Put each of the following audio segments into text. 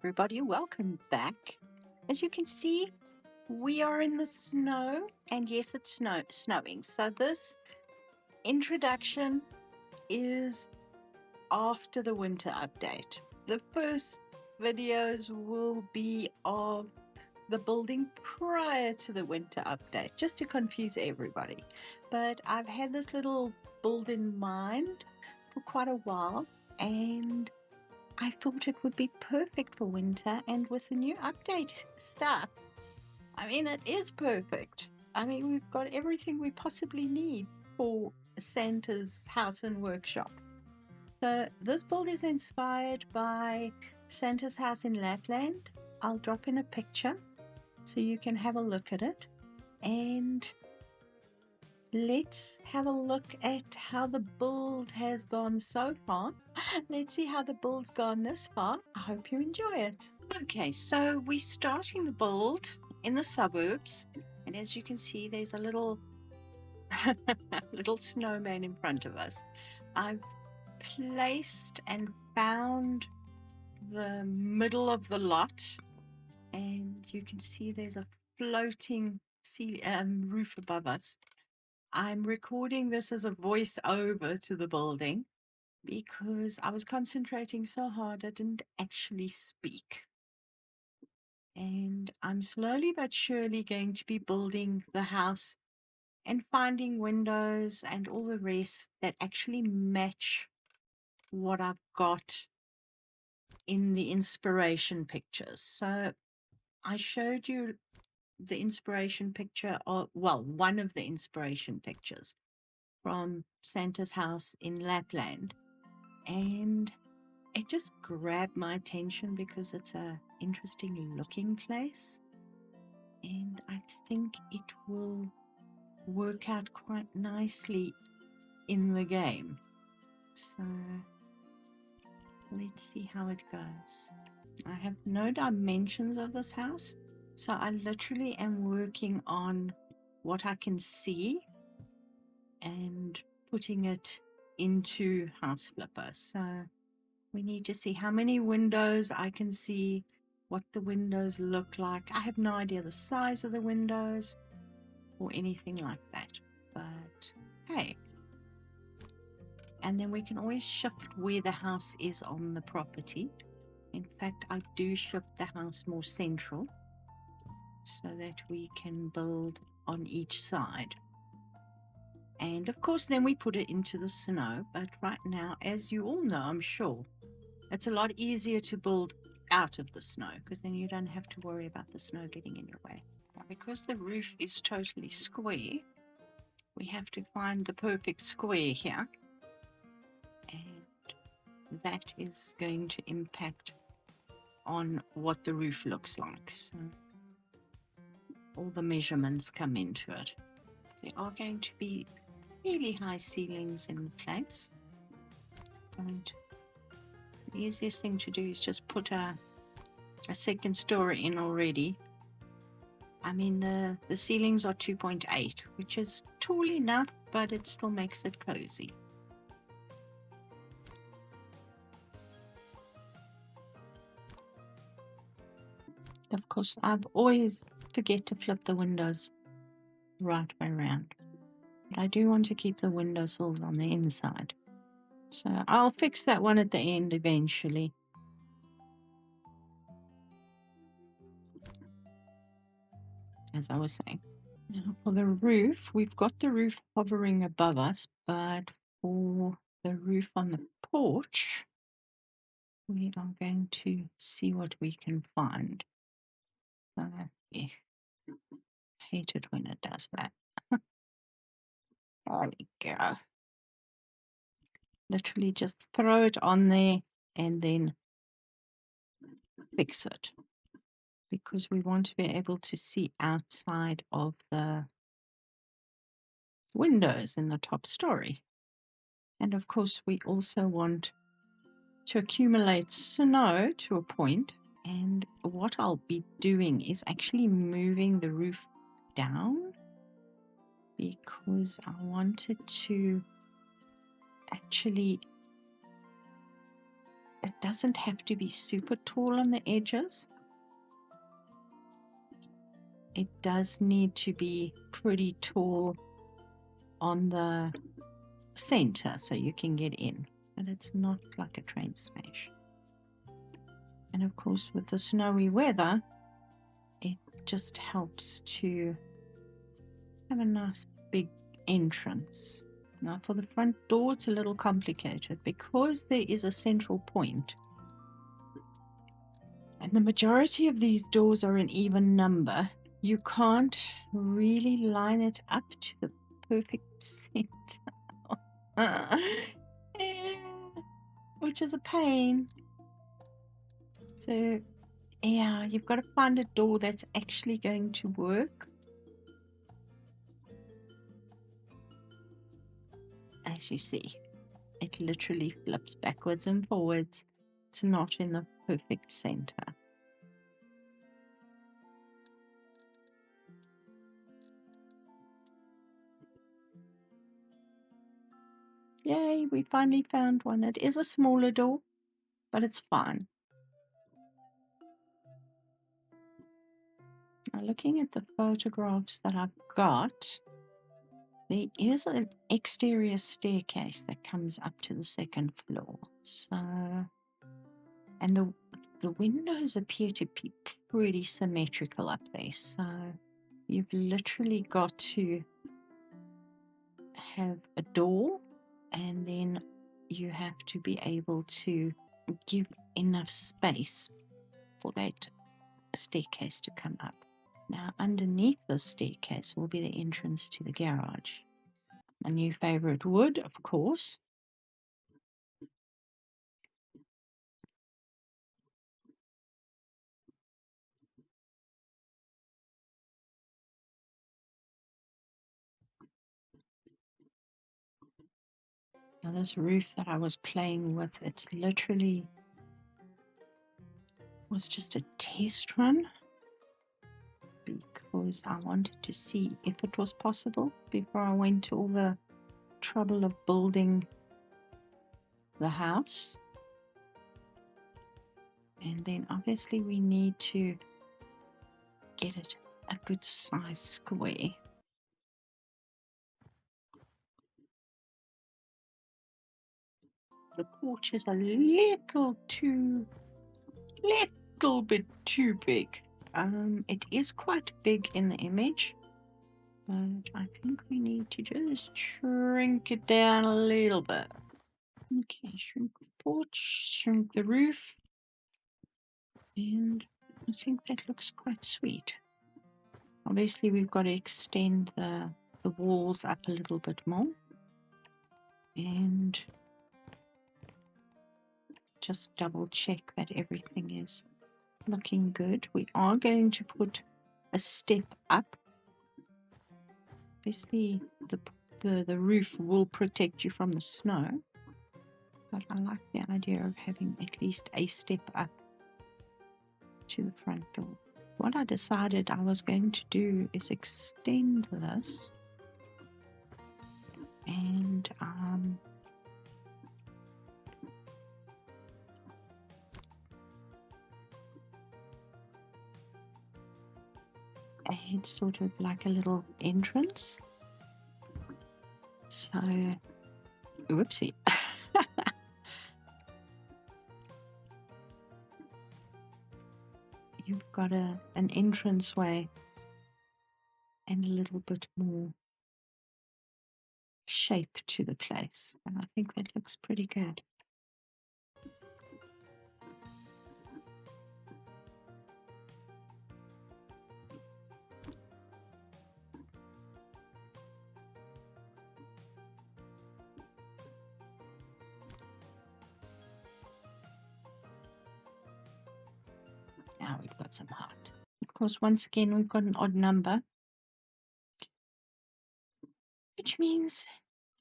everybody, welcome back. As you can see, we are in the snow, and yes, it's snowing. So this introduction is after the winter update. The first videos will be of the building prior to the winter update, just to confuse everybody. But I've had this little build in mind for quite a while, and I thought it would be perfect for winter, and with the new update stuff, I mean, it is perfect. I mean, we've got everything we possibly need for Santa's house and workshop. So this build is inspired by Santa's house in Lapland. I'll drop in a picture so you can have a look at it. And let's have a look at how the build has gone so far. Let's see how the build's gone this far. I hope you enjoy it. Okay, so we're starting the build in the suburbs, and as you can see, there's a little little snowman in front of us. I've placed and found the middle of the lot, and you can see there's a floating roof above us. I'm recording this as a voice-over to the building because I was concentrating so hard I didn't actually speak. And I'm slowly but surely going to be building the house and finding windows and all the rest that actually match what I've got in the inspiration pictures. So I showed you the inspiration picture, one of the inspiration pictures from Santa's house in Lapland, and it just grabbed my attention because it's a interesting looking place, and I think it will work out quite nicely in the game. So let's see how it goes. I have no dimensions of this house, so I literally am working on what I can see and putting it into House Flipper. So we need to see how many windows I can see, what the windows look like. I have no idea the size of the windows or anything like that, but hey. And then we can always shift where the house is on the property. In fact, I do shift the house more central so that we can build on each side. And of course, then we put it into the snow. But right now, as you all know, I'm sure, it's a lot easier to build out of the snow because then you don't have to worry about the snow getting in your way. Now, because the roof is totally square, we have to find the perfect square here. And that is going to impact on what the roof looks like. So all the measurements come into it. There are going to be really high ceilings in the place, and the easiest thing to do is just put a second story in already. I mean, the ceilings are 2.8, which is tall enough, but it still makes it cozy. Of course, I've always forget to flip the windows the right way around. But I do want to keep the windowsills on the inside. So I'll fix that one at the end eventually. As I was saying. Now for the roof, we've got the roof hovering above us, but for the roof on the porch, we are going to see what we can find. Yeah. Hate it when it does that. There we go. Literally just throw it on there and then fix it, because we want to be able to see outside of the windows in the top story. And of course, we also want to accumulate snow to a point. And what I'll be doing is actually moving the roof down, because I wanted to actually it doesn't have to be super tall on the edges. It does need to be pretty tall on the center so you can get in, but it's not like a train smash. And of course, with the snowy weather, it just helps to have a nice big entrance. Now for the front door, it's a little complicated because there is a central point. And the majority of these doors are an even number. You can't really line it up to the perfect center. Which is a pain. So, yeah, you've got to find a door that's actually going to work. As you see, it literally flips backwards and forwards. It's not in the perfect center. Yay, we finally found one. It is a smaller door, but it's fine. Now, looking at the photographs that I've got, there is an exterior staircase that comes up to the second floor. So, and the windows appear to be pretty symmetrical up there. So you've literally got to have a door, and then you have to be able to give enough space for that staircase to come up. Now, underneath the staircase will be the entrance to the garage. My new favorite wood, of course. Now, this roof that I was playing with, it's literally was just a test run because I wanted to see if it was possible before I went to all the trouble of building the house. And then obviously we need to get it a good size square. The porch is a little bit too big. It is quite big in the image, but I think we need to just shrink it down a little bit. Okay, shrink the porch, shrink the roof, and I think that looks quite sweet. Obviously, we've got to extend the walls up a little bit more, and just double check that everything is looking good. We are going to put a step up. Obviously, the roof will protect you from the snow, but I like the idea of having at least a step up to the front door. What I decided I was going to do is extend this and add sort of like a little entrance. So, whoopsie. You've got an entranceway and a little bit more shape to the place, and I think that looks pretty good. Now we've got some heart. Of course, once again, we've got an odd number, which means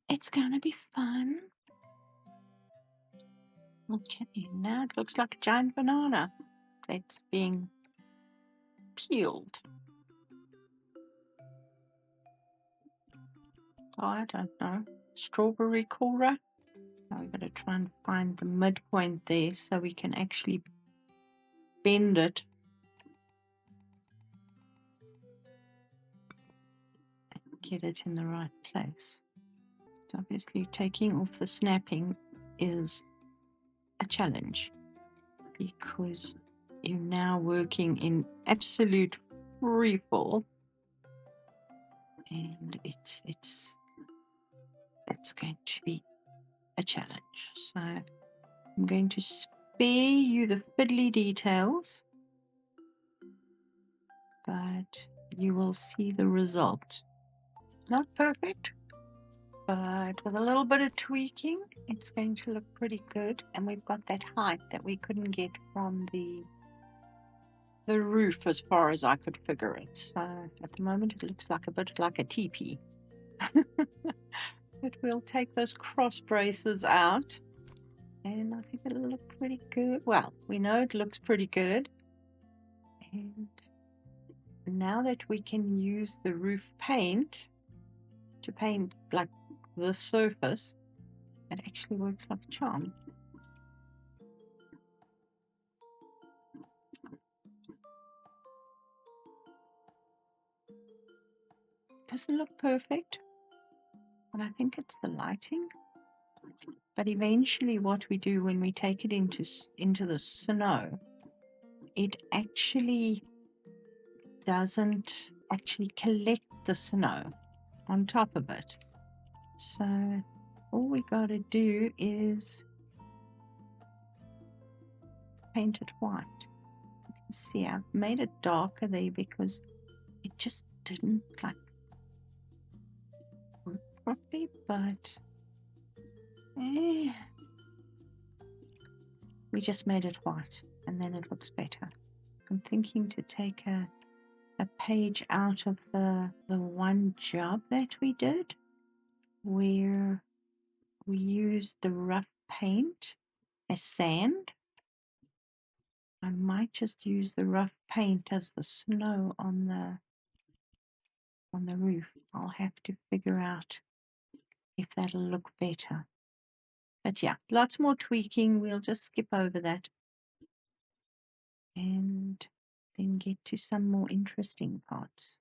it's gonna be fun. Okay, now it looks like a giant banana that's being peeled. Oh, I don't know. Strawberry corer? Now we've got to try and find the midpoint there so we can actually bend it and get it in the right place. So obviously taking off the snapping is a challenge because you're now working in absolute free fall, and it's going to be a challenge. So I'm going to spare you the fiddly details, but you will see the result. Not perfect, but with a little bit of tweaking, it's going to look pretty good. And we've got that height that we couldn't get from the roof as far as I could figure it. So at the moment it looks like a bit like a teepee. But we'll take those cross braces out and I think it'll look pretty good. Well, we know it looks pretty good. And now that we can use the roof paint to paint like the surface, it actually works like a charm. Doesn't look perfect, but I think it's the lighting. But eventually what we do when we take it into the snow, it actually doesn't actually collect the snow on top of it. So all we got to do is paint it white. You can see I've made it darker there because it just didn't like work properly, but we just made it white and then it looks better. I'm thinking to take a page out of the one job that we did where we used the rough paint as sand. I might just use the rough paint as the snow on the roof. I'll have to figure out if that'll look better. But yeah, lots more tweaking. We'll just skip over that and then get to some more interesting parts.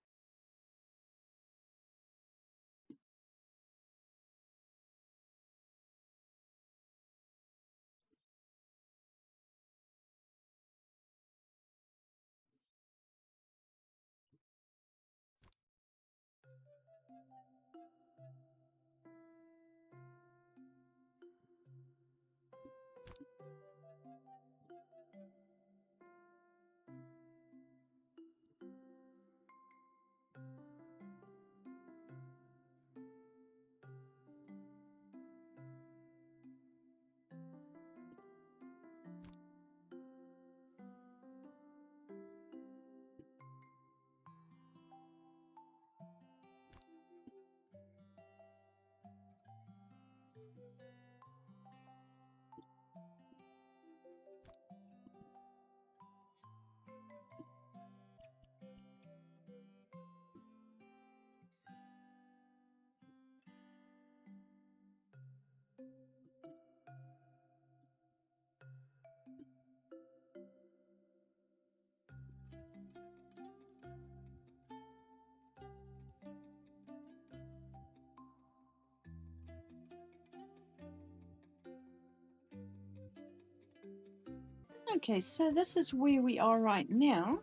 Okay, so this is where we are right now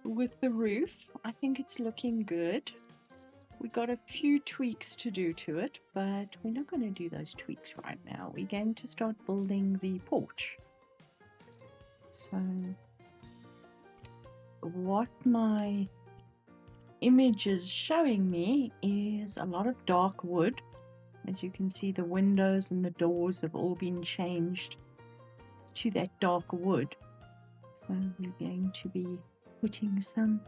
with the roof. I think it's looking good. We got a few tweaks to do to it, but we're not going to do those tweaks right now. We're going to start building the porch. So what my image is showing me is a lot of dark wood. As you can see, the windows and the doors have all been changed to that dark wood. So we're going to be putting some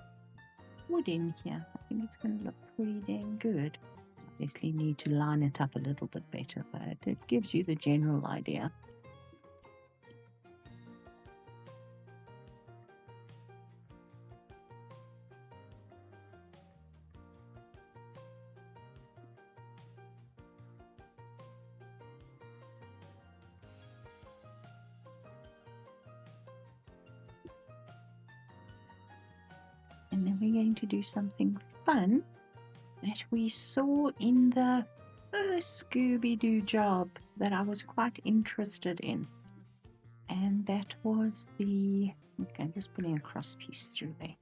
wood in here. I think it's going to look pretty dang good. Obviously need to line it up a little bit better, but it gives you the general idea. And then we're going to do something fun that we saw in the first Scooby-Doo job that I was quite interested in. And that was okay, I'm just putting a cross piece through there.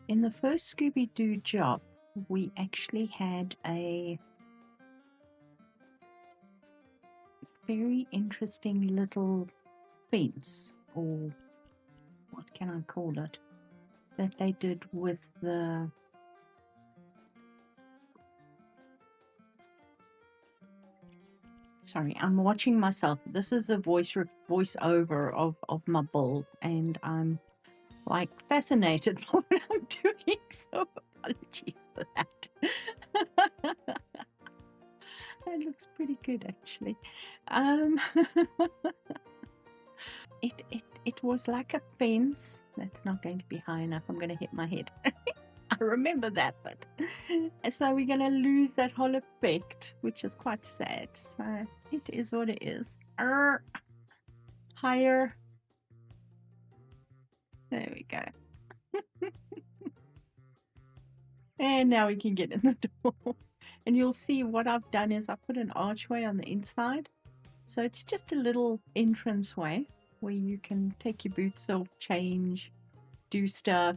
In the first Scooby-Doo job, we actually had a very interesting little fence, or what can I call it, that they did with the sorry, I'm watching myself. This is a voiceover of my bull, and I'm like fascinated by what I'm doing, so apologies for that. That looks pretty good, actually. It was like a fence. That's not going to be high enough. I'm going to hit my head. I remember that, but so we're going to lose that whole effect, which is quite sad. So it is what it is. Higher. There we go. And now we can get in the door. And you'll see what I've done is I put an archway on the inside. So it's just a little entranceway where you can take your boots off, change, do stuff,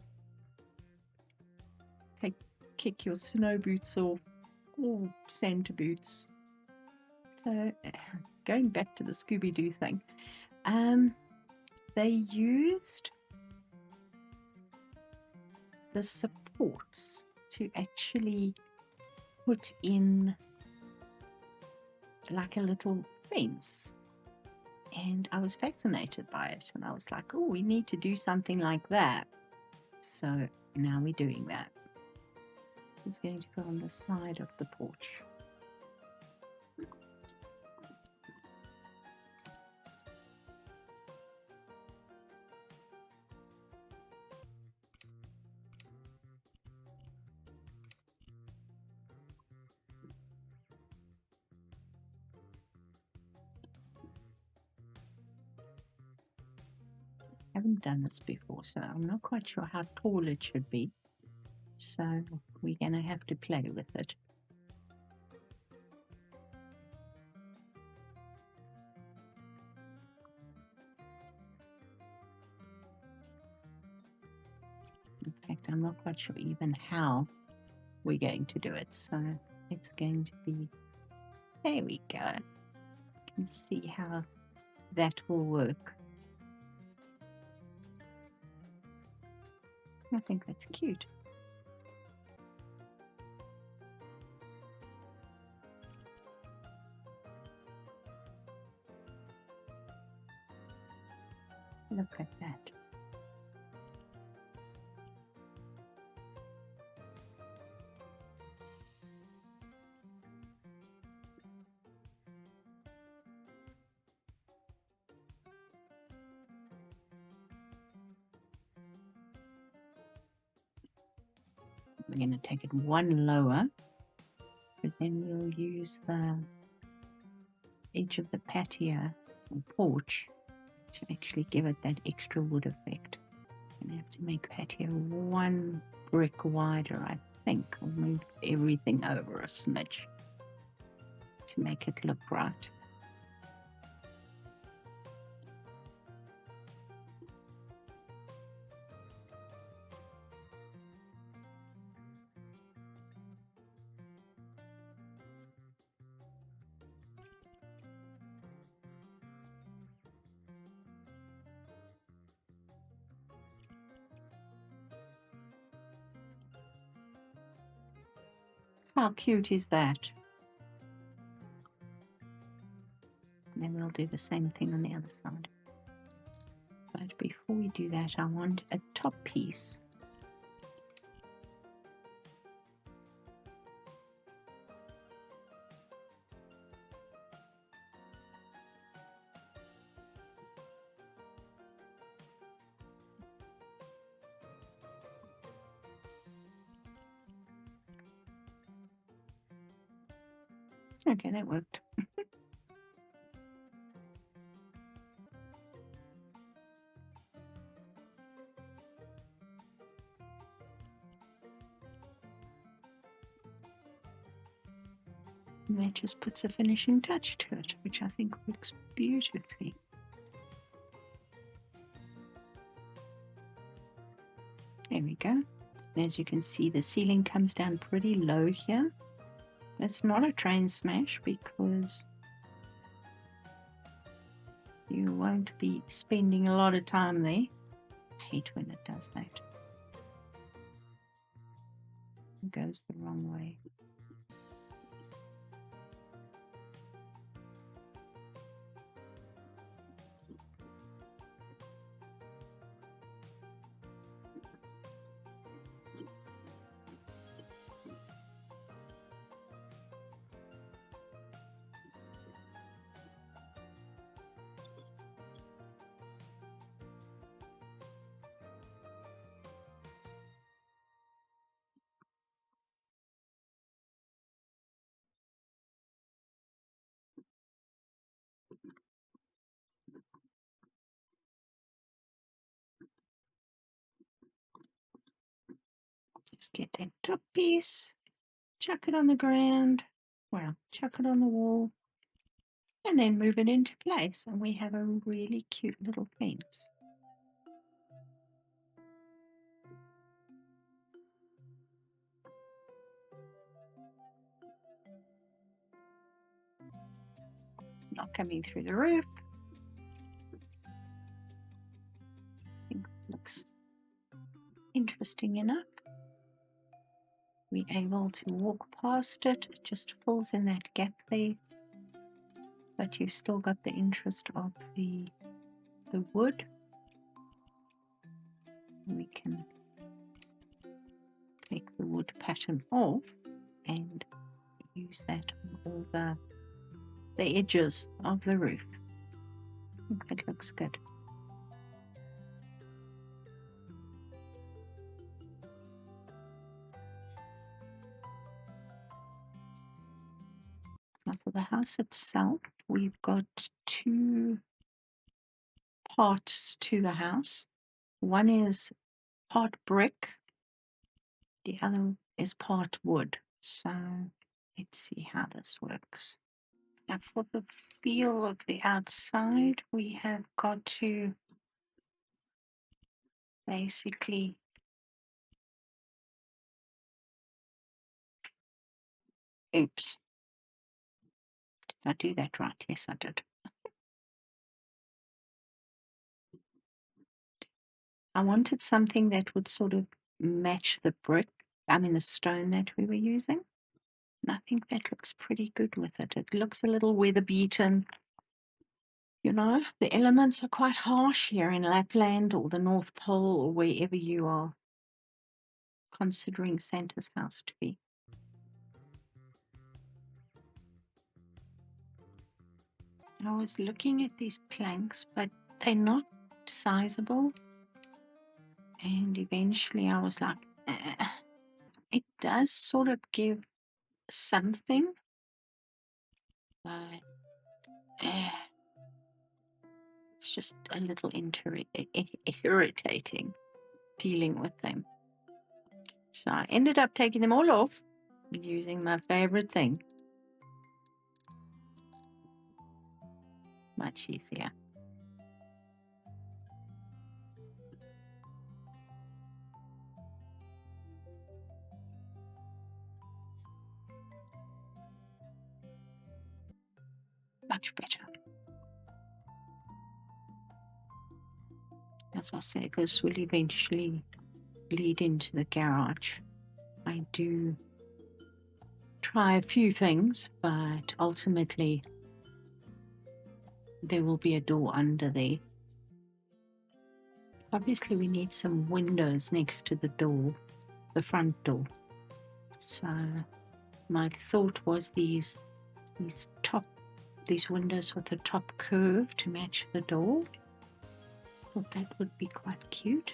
kick your snow boots off, or Santa boots. So going back to the Scooby-Doo thing, they used the supports to actually put in like a little fence, and I was fascinated by it, and I was like, oh, we need to do something like that. So now we're doing that. This is going to go on the side of the porch. I haven't done this before, so I'm not quite sure how tall it should be. So we're going to have to play with it. In fact, I'm not quite sure even how we're going to do it. So it's going to be, there we go. You can see how that will work. I think that's cute. Look at that. We're going to take it one lower, because then we'll use the edge of the patio or porch to actually give it that extra wood effect. I'm going to have to make the patio one brick wider, I think. I'll move everything over a smidge to make it look right. How cute is that? And then we'll do the same thing on the other side. But before we do that, I want a top piece. Okay, that worked. And that just puts a finishing touch to it, which I think works beautifully. There we go. And as you can see, the ceiling comes down pretty low here. It's not a train smash because you won't be spending a lot of time there. I hate when it does that. It goes the wrong way. Just get that top piece, chuck it on the ground, well, chuck it on the wall, and then move it into place. And we have a really cute little fence. Not coming through the roof. I think it looks interesting enough. We're able to walk past it. It just fills in that gap there. But you've still got the interest of the wood. We can take the wood pattern off and use that on all the edges of the roof. I think that looks good. Now for the house itself, we've got two parts to the house. One is part brick, the other is part wood. So let's see how this works. Now for the feel of the outside, we have got to basically oops. Did I do that right? Yes, I did. I wanted something that would sort of match the the stone that we were using. And I think that looks pretty good with it. It looks a little weather beaten. You know, the elements are quite harsh here in Lapland or the North Pole or wherever you are considering Santa's house to be. I was looking at these planks, but they're not sizable. And eventually I was like, it does sort of give something, but it's just a little irritating dealing with them. So I ended up taking them all off and using my favorite thing. Much easier. Much better. As I say, this will eventually lead into the garage. I do try a few things, but ultimately there will be a door under there. Obviously we need some windows next to the door, the front door. So my thought was these windows with the top curve to match the door. Thought that would be quite cute.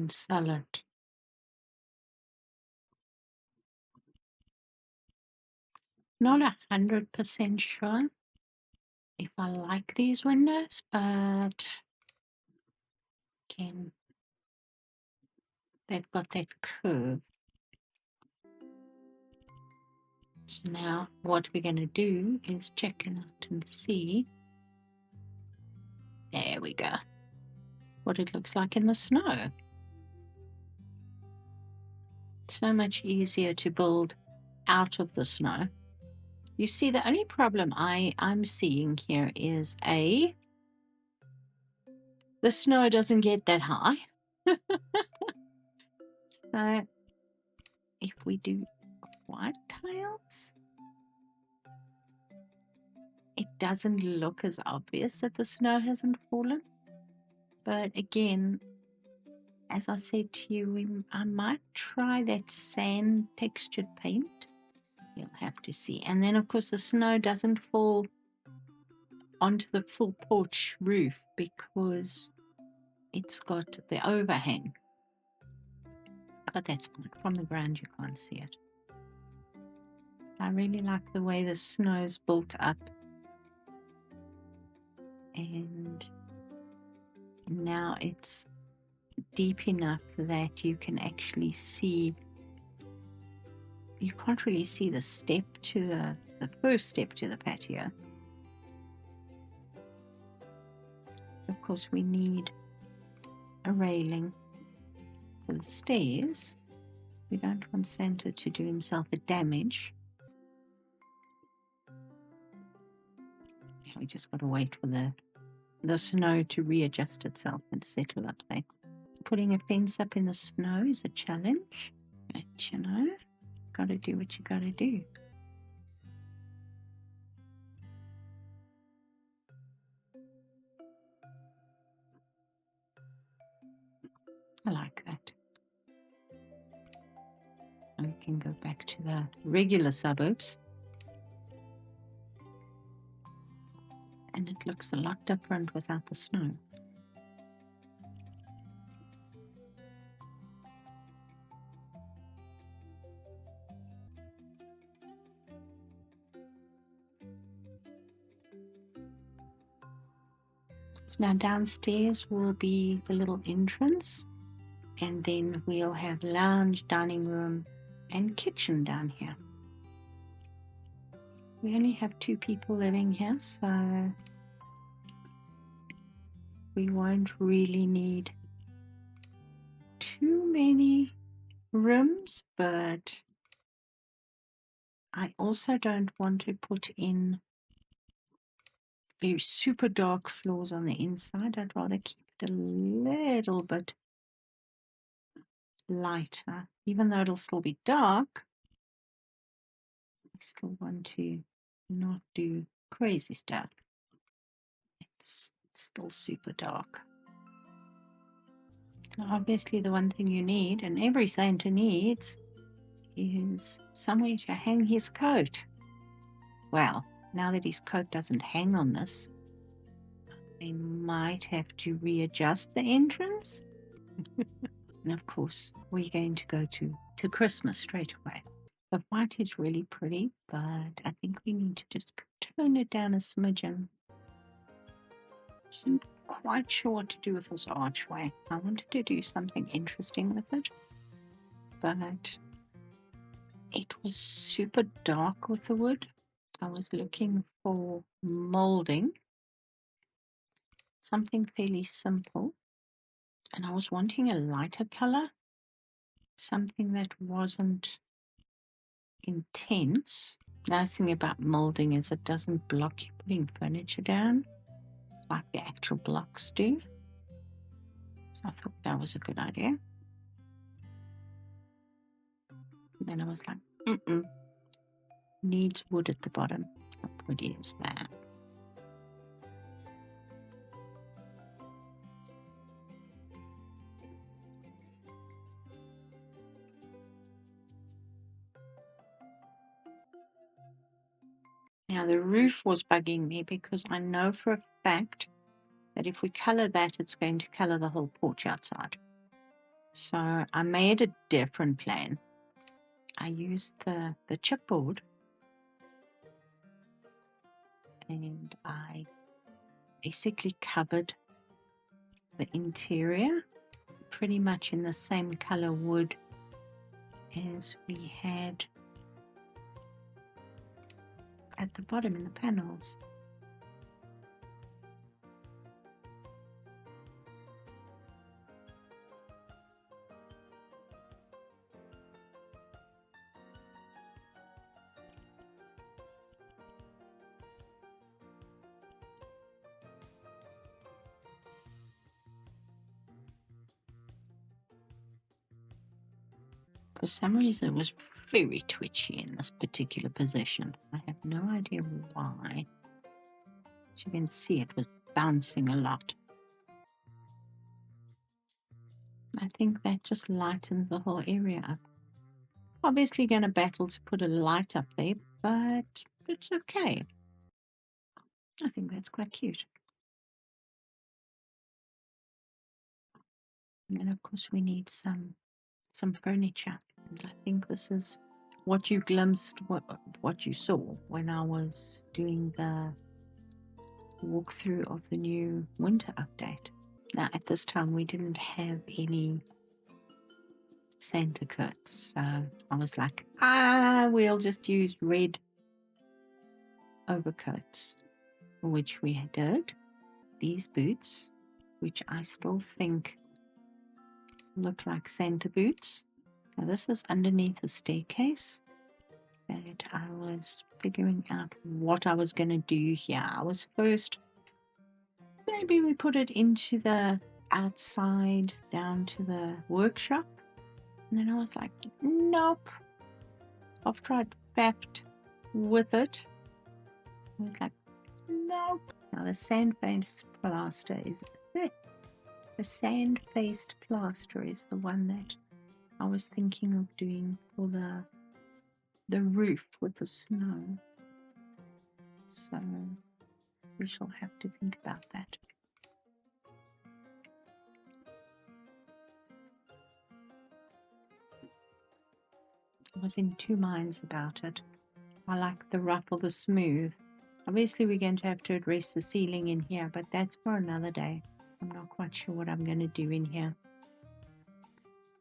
and sell it. Not 100% sure if I like these windows, but again, they've got that curve. So now what we're going to do is check it out and see. There we go. What it looks like in the snow. So much easier to build out of the snow. You see, the only problem I'm seeing here is the snow doesn't get that high. So if we do white tiles, it doesn't look as obvious that the snow hasn't fallen. But again, as I said to you, I might try that sand textured paint. You'll have to see. And then, of course, the snow doesn't fall onto the full porch roof because it's got the overhang. But that's fine. From the ground, you can't see it. I really like the way the snow's built up. And now it's deep enough that you can actually see. You can't really see the step to the first step to the patio. Of course, we need a railing for the stairs. We don't want Santa to do himself a damage. We just got to wait for the snow to readjust itself and settle up there. Putting a fence up in the snow is a challenge, but you know, got to do what you got to do. I like that. And we can go back to the regular suburbs. And it looks a lot different without the snow. So now downstairs will be the little entrance, and then we'll have lounge, dining room, and kitchen down here. We only have 2 people living here, so we won't really need too many rooms, but I also don't want to put in very super dark floors on the inside. I'd rather keep it a little bit lighter, even though it'll still be dark. I still want to not do crazy stuff. It's still super dark. So obviously the one thing you need, and every Santa needs, is somewhere to hang his coat. Well, now that his coat doesn't hang on this, I might have to readjust the entrance. And of course, we're going to go to Christmas straight away. The white is really pretty, but I think we need to just turn it down a smidgen. Isn't quite sure what to do with this archway. I wanted to do something interesting with it, but it was super dark with the wood. I was looking for molding, something fairly simple, and I was wanting a lighter color, something that wasn't intense. Nice thing about molding is it doesn't block you putting furniture down like the actual blocks do. So I thought that was a good idea. And then I was like, needs wood at the bottom. What wood is that? Now the roof was bugging me because I know for a fact that if we color that, it's going to color the whole porch outside. So I made a different plan. I used the chipboard, and I basically covered the interior pretty much in the same color wood as we had at the bottom in the panels. For some reason, it was very twitchy in this particular position. I have no idea why. As you can see, it was bouncing a lot. I think that just lightens the whole area up. Obviously going to battle to put a light up there, but it's okay. I think that's quite cute. And then, of course, we need some furniture. And I think this is what you glimpsed, what you saw when I was doing the walkthrough of the new winter update. Now, at this time, we didn't have any Santa coats, so I was like, we'll just use red overcoats, which we did. These boots, which I still think look like Santa boots. Now, this is underneath the staircase that I was figuring out what I was going to do here. I was first, maybe we put it into the outside down to the workshop. And then I was like, nope. After I'd faffed with it, I was like, nope. Now the sand-faced plaster is the one that I was thinking of doing for the roof with the snow. So we shall have to think about that. I was in two minds about it. I like the rough or the smooth. Obviously, we're going to have to address the ceiling in here, but that's for another day. I'm not quite sure what I'm going to do in here.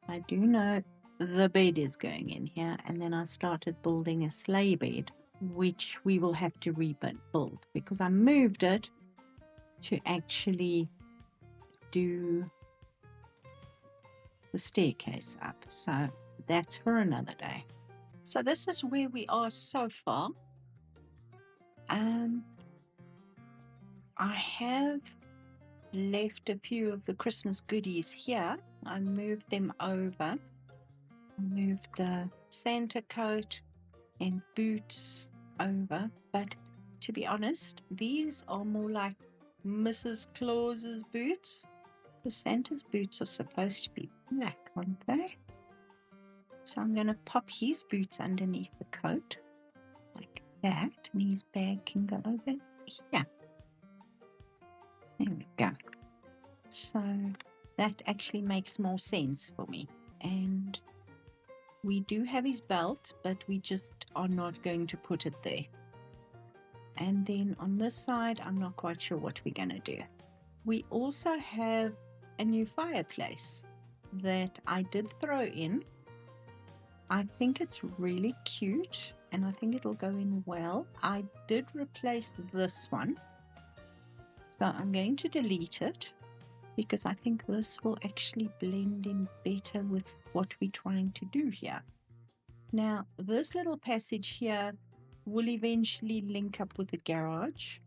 I do know the bed is going in here, and then I started building a sleigh bed, which we will have to rebuild because I moved it to actually do the staircase up. So that's for another day. So this is where we are so far. I have left a few of the Christmas goodies here. I moved them over. I moved the Santa coat and boots over, but to be honest, these are more like Mrs. Claus's boots. The Santa's boots are supposed to be black, aren't they? So I'm going to pop his boots underneath the coat like that, and his bag can go over here. There we go. So that actually makes more sense for me. And we do have his belt, but we just are not going to put it there. And then on this side, I'm not quite sure what we're going to do. We also have a new fireplace that I did throw in. I think it's really cute, and I think it'll go in well. I did replace this one. So I'm going to delete it because I think this will actually blend in better with what we're trying to do here. Now, this little passage here will eventually link up with the garage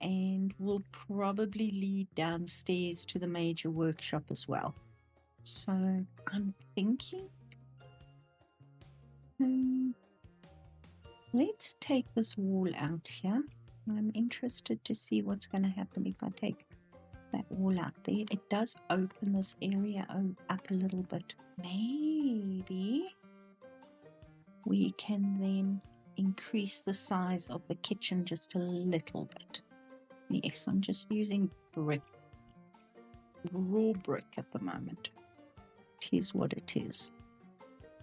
and will probably lead downstairs to the major workshop as well. So I'm thinking, let's take this wall out here. I'm interested to see what's going to happen if I take that wall out there. It does open this area up a little bit. Maybe we can then increase the size of the kitchen just a little bit. Yes, I'm just using brick, raw brick at the moment it is what it is.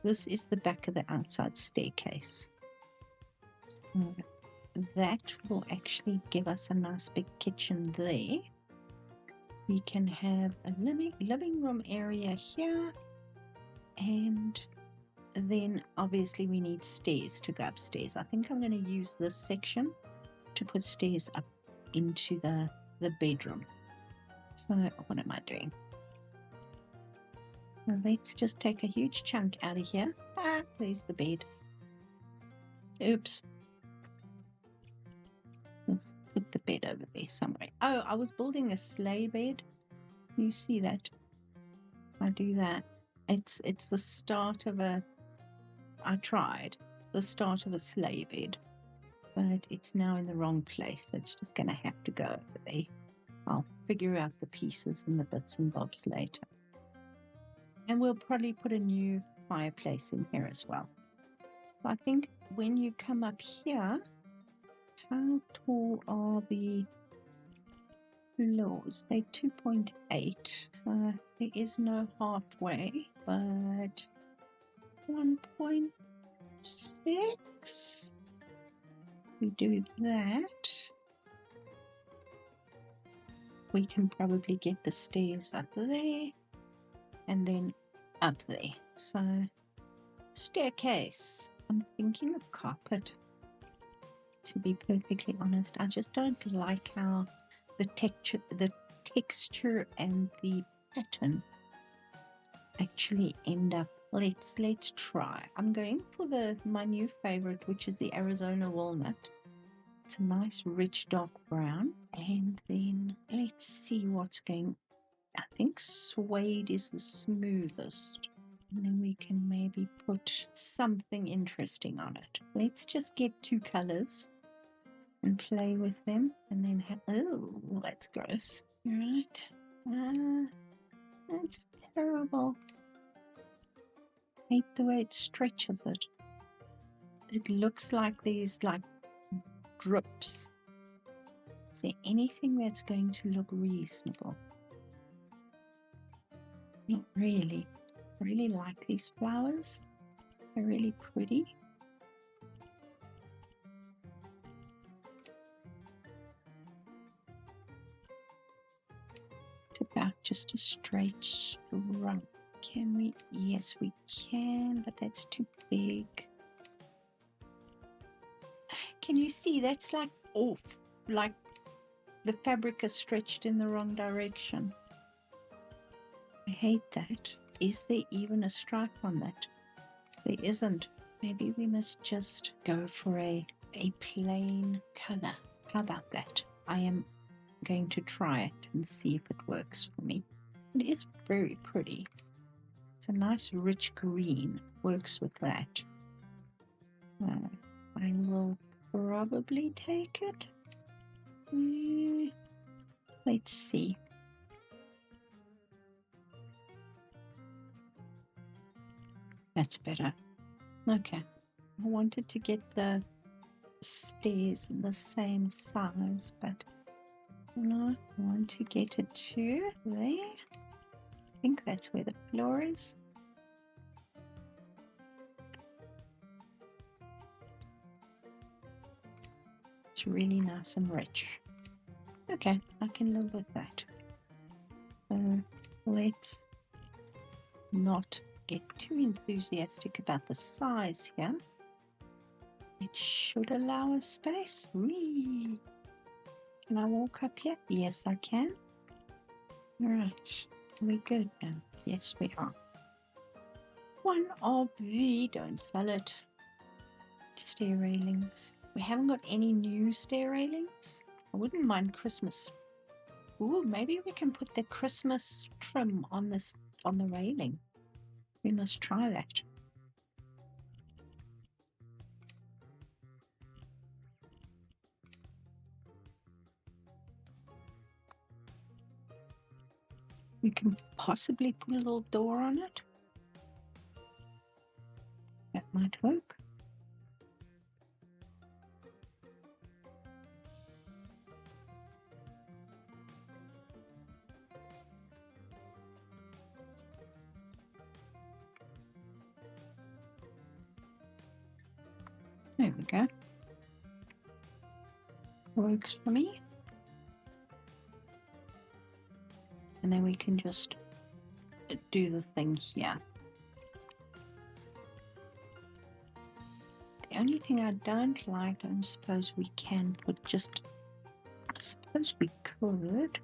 This is the back of the outside staircase. So that will actually give us a nice big kitchen there. We can have a living room area here, and then obviously we need stairs to go upstairs. I think I'm going to use this section to put stairs up into the bedroom. So what am I doing? Well, let's just take a huge chunk out of here. Ah, there's the bed. Oops. Let's put the bed over there somewhere. Oh, I was building a sleigh bed. You see that? I do that. It's the start of a... I tried the start of a sleigh bed, but it's now in the wrong place. It's just going to have to go over there. I'll figure out the pieces and the bits and bobs later. And we'll probably put a new fireplace in here as well. So I think when you come up here, how tall are the floors? They're 2.8, so there is no halfway, but 1.6. We do that. We can probably get the stairs up there and then up there. So staircase. I'm thinking of carpet, to be perfectly honest. I just don't like how the texture and the pattern actually end up. Let's try. I'm going for my new favorite, which is the Arizona walnut. It's a nice rich dark brown. And then let's see what's going. I think suede is the smoothest. And then we can maybe put something interesting on it. Let's just get 2 colors and play with them, and then have... Oh, that's gross. Right. That's terrible. Hate the way it stretches it. It looks like these drips. Is there anything that's going to look reasonable? Not really. I really like these flowers. They're really pretty. It's about just a straight stroke. Can we? Yes, we can, but that's too big. Can you see? That's like off. Like the fabric is stretched in the wrong direction. I hate that. Is there even a stripe on that? There isn't. Maybe we must just go for a plain color. How about that? I am going to try it and see if it works for me. It is very pretty. It's a nice rich green. Works with that. I will probably take it. Let's see. That's better. Okay. I wanted to get the stairs in the same size, but no, I want to get it to there. I think that's where the floor is. It's really nice and rich. Okay, I can live with that. So let's not get too enthusiastic about the size here. It should allow us space. Whee! Can I walk up here? Yes, I can. Alright, we're good now. Yes, we are. One of the, don't sell it, stair railings. We haven't got any new stair railings. I wouldn't mind Christmas. Ooh, maybe we can put the Christmas trim on the railing. We must try that. We can possibly put a little door on it. That might work. There we go. Works for me. And then we can just do the thing here. The only thing I don't like, I suppose we can put just, I suppose we could.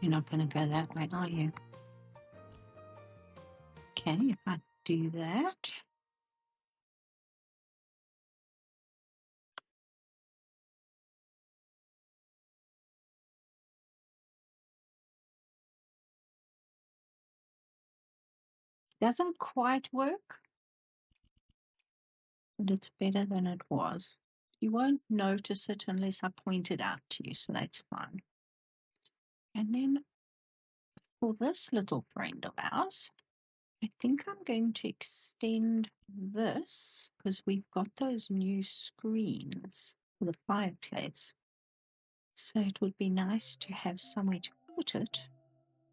You're not going to go that way, are you? Okay, if I do that. Doesn't quite work, but it's better than it was. You won't notice it unless I point it out to you, so that's fine. And then for this little friend of ours, I think I'm going to extend this because we've got those new screens for the fireplace. So it would be nice to have somewhere to put it.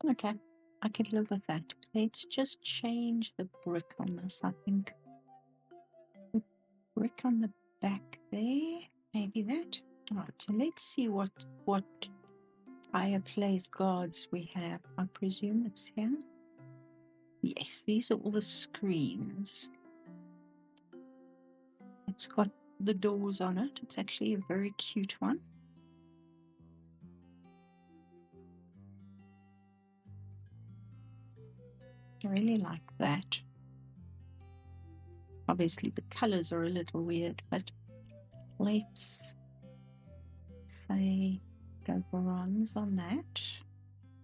Okay, I can live with that. Let's just change the brick on this, I think. The brick on the back there, maybe that. All right, so let's see what fireplace guards we have. I presume it's here. Yes, these are all the screens. It's got the doors on it. It's actually a very cute one. I really like that. Obviously the colors are a little weird, but let's say go bronze on that.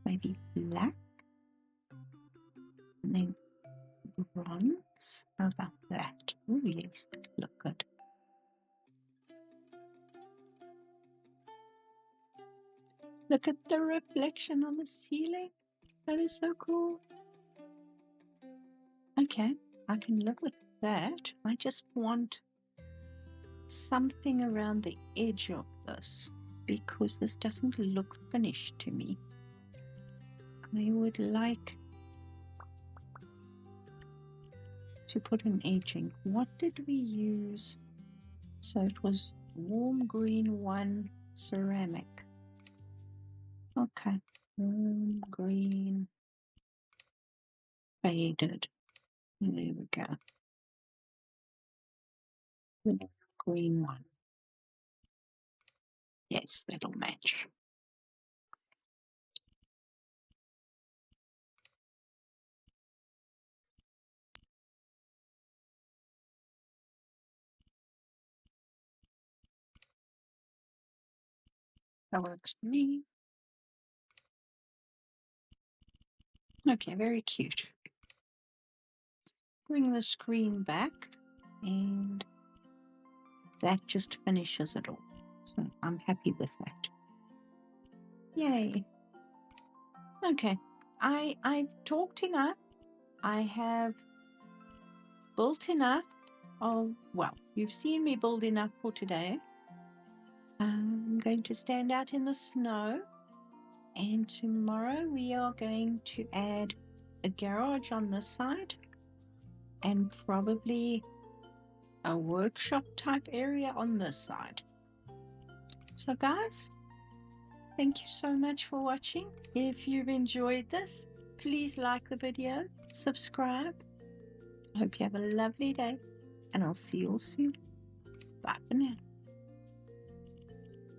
Maybe black. And then bronze. How about that? Oh yes, that look good. Look at the reflection on the ceiling. That is so cool. Okay, I can live with that. I just want something around the edge of this because this doesn't look finished to me. I would like to put an edging. What did we use? So it was warm green 1 ceramic. Okay, warm green faded. There we go. The green one. Yes, that'll match. That works for me. Okay, very cute. Bring the screen back and that just finishes it all. So I'm happy with that. Yay. Okay, I've talked enough. I have built enough of, well, you've seen me build enough for today. I'm going to stand out in the snow, and tomorrow we are going to add a garage on this side and probably a workshop type area on this side. So guys, thank you so much for watching. If you've enjoyed this, please like the video, subscribe. I hope you have a lovely day, and I'll see you all soon. Bye for now.